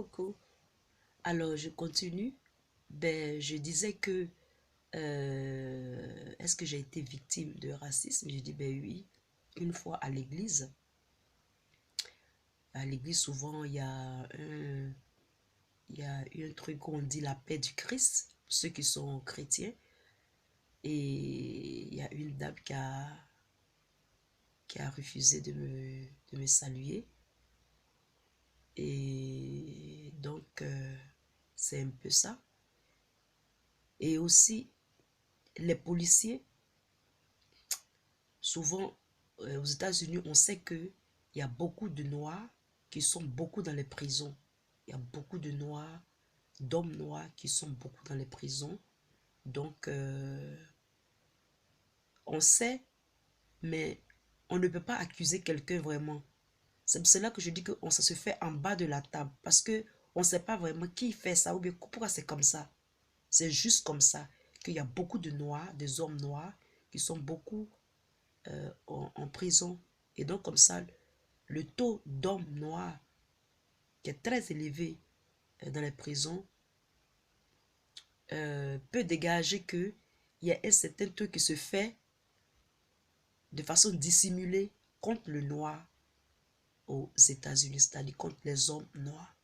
coucou. Alors, je continue. Je disais que est-ce que j'ai été victime de racisme? Je dis oui. Une fois à l'église. À l'église, souvent, il y a un truc où on dit la paix du Christ, pour ceux qui sont chrétiens. Et il y a une dame qui a refusé de me saluer. Et donc, c'est un peu ça. Et aussi, les policiers, souvent aux États-Unis, on sait qu'il y a beaucoup de Noirs qui sont beaucoup dans les prisons. Il y a beaucoup de Noirs, d'hommes noirs qui sont beaucoup dans les prisons. Donc, on sait, mais on ne peut pas accuser quelqu'un vraiment. C'est pour cela que je dis que ça se fait en bas de la table. Parce que on ne sait pas vraiment qui fait ça ou bien pourquoi c'est comme ça. C'est juste comme ça qu'il y a beaucoup de Noirs, des hommes noirs qui sont beaucoup en prison. Et donc comme ça, le taux d'hommes noirs qui est très élevé dans les prisons peut dégager qu'il y a un certain taux qui se fait de façon dissimulée contre le noir aux États-Unis, c'est-à-dire contre les hommes noirs.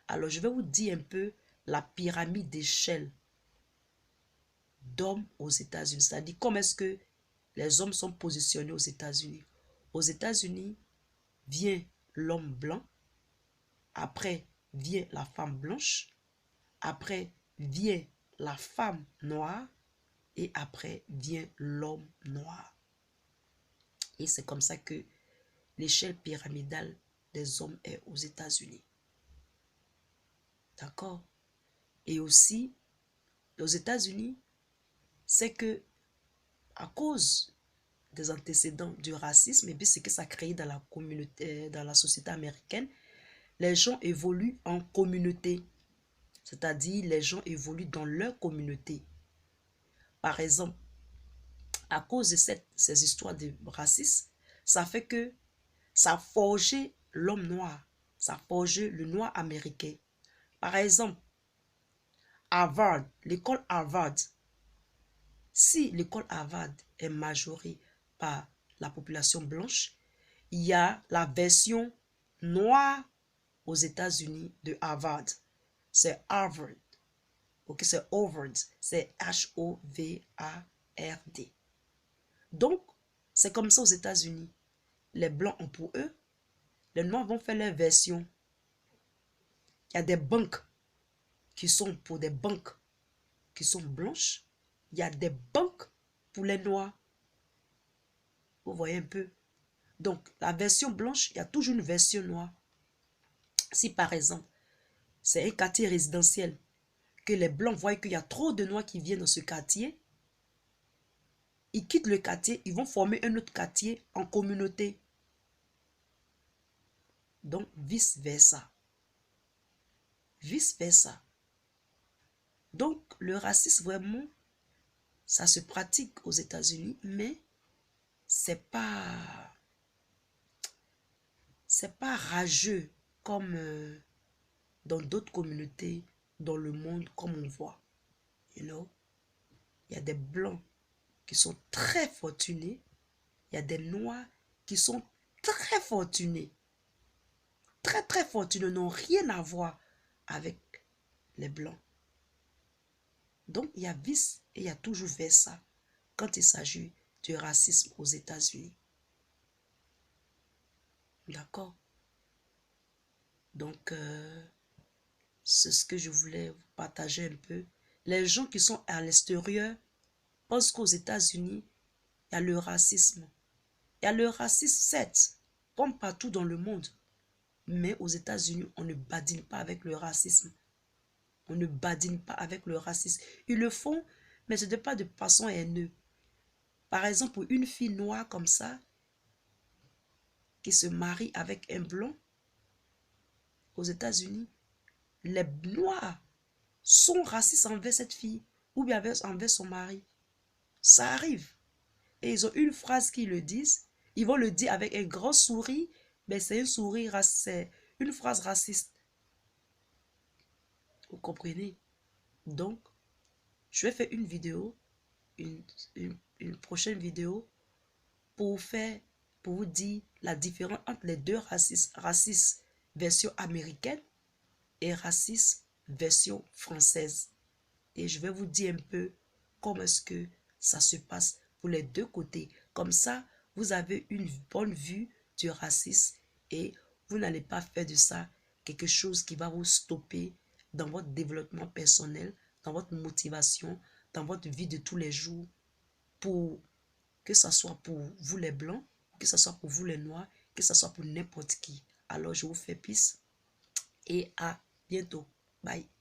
Alors je vais vous dire un peu la pyramide d'échelle d'hommes aux États-Unis, c'est-à-dire comment est-ce que les hommes sont positionnés aux États-Unis. Aux États-Unis vient l'homme blanc, après vient la femme blanche, après vient la femme noire et après vient l'homme noir. Et c'est comme ça que l'échelle pyramidale des hommes est aux États-Unis. D'accord? Et aussi, aux États-Unis, c'est que à cause des antécédents du racisme, et bien ce que ça a créé dans la communauté, dans la société américaine, les gens évoluent en communauté. C'est-à-dire, les gens évoluent dans leur communauté. Par exemple, à cause de ces histoires de racisme, ça fait que ça a forgé l'homme noir. Ça a forgé le noir américain. Par exemple, Harvard, l'école Harvard. Si l'école Harvard est majorée par la population blanche, il y a la version noire aux États-Unis de Harvard. C'est Harvard. Ok, c'est Harvard. C'est H-O-V-A-R-D. Donc, c'est comme ça aux États-Unis. Les blancs ont pour eux, les noirs vont faire leur version. Il y a des banques qui sont pour des banques qui sont blanches. Il y a des banques pour les noirs. Vous voyez un peu. Donc, la version blanche, il y a toujours une version noire. Si par exemple, c'est un quartier résidentiel, que les blancs voient qu'il y a trop de noirs qui viennent dans ce quartier, ils quittent le quartier, ils vont former un autre quartier en communauté. Donc, vice-versa. Vice-versa. Donc, le racisme, vraiment, ça se pratique aux États-Unis, mais c'est pas rageux comme dans d'autres communautés dans le monde, comme on voit. You know? Il y a des blancs qui sont très fortunés. Il y a des noirs qui sont très fortunés. Très, très fortunés, n'ont rien à voir avec les blancs. Donc, il y a vice et il y a toujours versa quand il s'agit du racisme aux États-Unis. D'accord? Donc, c'est ce que je voulais vous partager un peu. Les gens qui sont à l'extérieur pensent qu'aux États-Unis, il y a le racisme. Il y a le racisme, certes, comme partout dans le monde. Mais aux États-Unis, on ne badine pas avec le racisme. On ne badine pas avec le racisme. Ils le font, mais ce n'est pas de façon haineuse. Par exemple, pour une fille noire comme ça, qui se marie avec un blanc, aux États-Unis, les noirs sont racistes envers cette fille ou bien envers son mari. Ça arrive. Et ils ont une phrase qu'ils le disent. Ils vont le dire avec un grand sourire, mais c'est un sourire, c'est une phrase raciste. Vous comprenez? Donc, je vais faire une vidéo, une, une prochaine vidéo pour vous dire la différence entre les deux racistes version américaine et racisme version française. Et je vais vous dire un peu comment est-ce que ça se passe pour les deux côtés. Comme ça, vous avez une bonne vue du racisme et vous n'allez pas faire de ça quelque chose qui va vous stopper dans votre développement personnel, dans votre motivation, dans votre vie de tous les jours, pour que ce soit pour vous les blancs, que ce soit pour vous les noirs, que ce soit pour n'importe qui. Alors je vous fais peace et à bientôt. Bye.